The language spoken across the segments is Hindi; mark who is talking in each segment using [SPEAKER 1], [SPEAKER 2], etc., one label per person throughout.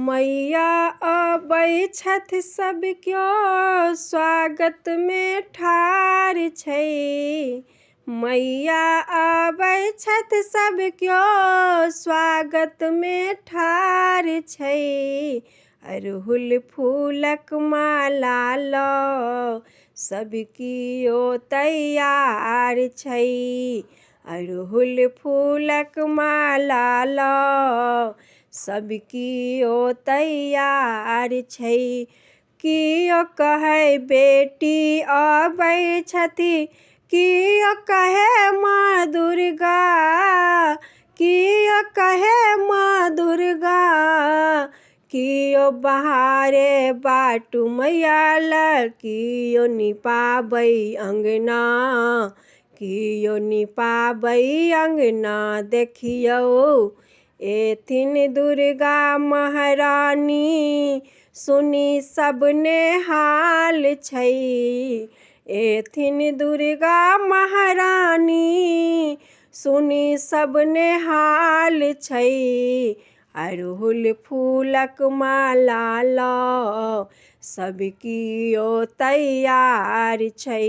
[SPEAKER 1] मैया अबै छथि सब क्यों स्वागत में ठाढ़ छै। मैया अबै छथि सब क्यों स्वागत में ठाढ़ छै। अड़हुल फूलक माला लऽ सब कियो तैयार छै। अड़हुल फूलक माला लऽ सब कियो तैयार छै। कियो कहै बेटी अबै छथि, कियो कहै माँ दुर्गा, कियो कहै माँ दुर्गा। कियो बहारे बाटू मैया लऽ, कियो निपाबै अंगना, कियो निपाबै अंगना। देखियौ एथिन दुर्गा महारानी, सुनी सब नेहाल छै। एथिन दुर्गा महारानी, सुनी सब नेहाल छै। अड़हुल फूलक माला लऽ सब कियो तैयार छै।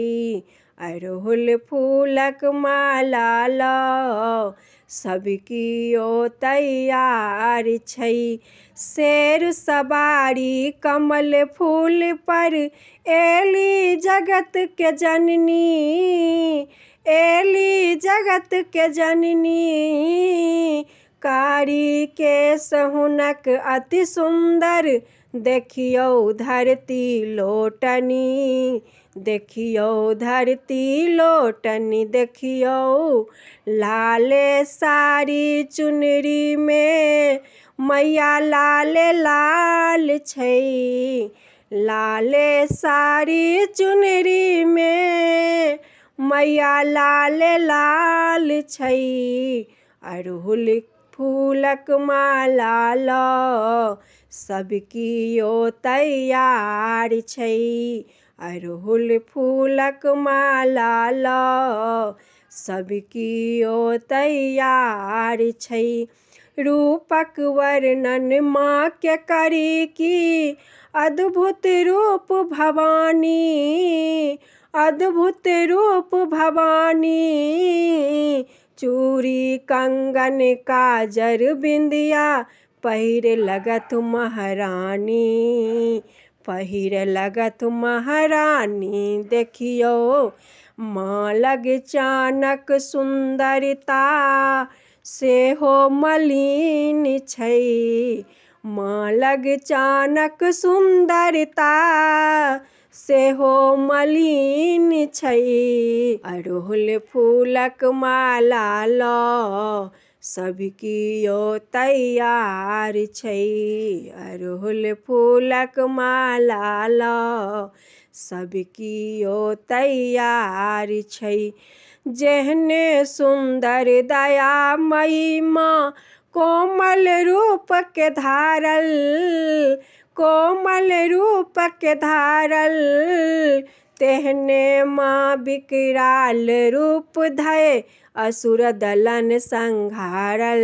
[SPEAKER 1] अड़हुल फूलक माला लऽ सब कियो तैयार छै। शेर सवारी कमल फूल पर एली जगत के जननी, एली जगत के जननी। कारी केश हुनक अति सुंदर, देखियौ धरती लोटनी, देखियौ धरती लोटनी। देखियौ लाले साड़ी चुनरी में मैया लाले लाल छै। लाले साड़ी चुनरी में मैया लाले लाल छै। अड़हुल फूलक माला लऽ सब कियो तैयार छै। अड़हुल फूलक माला लऽ सब कियो तैयार छै। रूपक वर्णन माँ के करी की, अद्भुत रूप भवानी, अद्भुत रूप भवानी। चूड़ी कंगन काजर बिंदिया पहिरे लगत महारानी, पहिरे लगत महारानी। देखियौ माँ लग चानक सुंदरता, सेहो मलिन छै। माँ लग चानक सुंदरता, सेहो मलिन छै। अड़हुल फूलक माला लऽ सब कियो तैयार छै। अड़हुल फूलक माला लऽ सब कियो तैयार छै। जेहने सुंदर दयामयी माँ कोमल रूप के धारल, कोमल रूप के धारल। तेहने माँ विकराल रूप धए असुर दलन संघारल,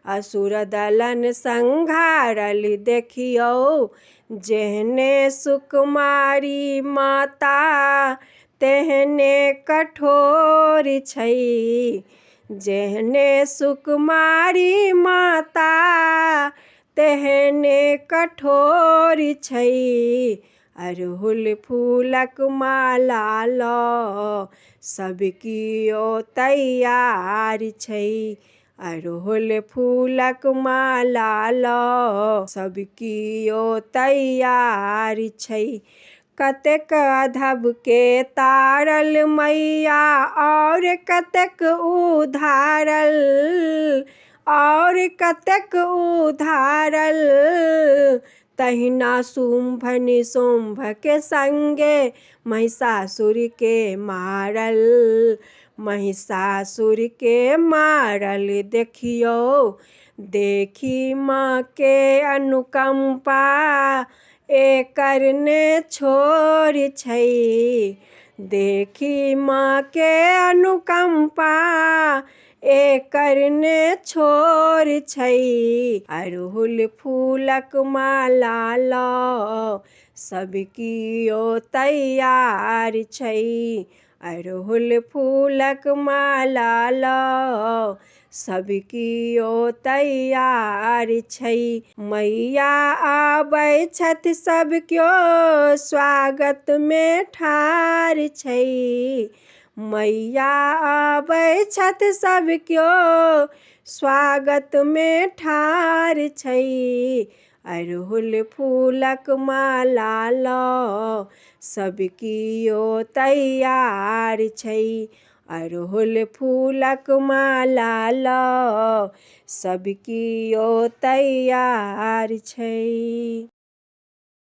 [SPEAKER 1] असुर दलन संघारल। देखियौ जेहने सुकुमारी माता, तेहने कठोर छै। जेहने सुकुमारी माता, तेहने कठोर छै। अड़हुल फूलक माला लऽ सब कियो तैयार छै। अड़हुल फूलक माला लऽ सब कियो तैयार छै। कतेक अधब के तारल मैया, और कतेक उधारल, और कतेक उधारल। तहिना शुंभ निशुंभ के संगे महिषासुर के मारल, महिषासुर के मारल। देखियौ देखी माँ के अनुकंपा, एकर ने छोर छै। देखी माँ के अनुकंपा, एकर ने छोर छै। अड़हुल फूलक माला ल सब कियो तैयार छै। अड़हुल फूलक माला ल सब कियो तैयार छै। मैया आबै छथि सब कियो स्वागत में ठाढ़ छै। मैया आबै छथि सब कियो स्वागत में ठाढ़ छै। अड़हुल फूलक माला ल सब कियो तैयार छै। अड़हुल फूलक माला ल सब कियो तैयार छै।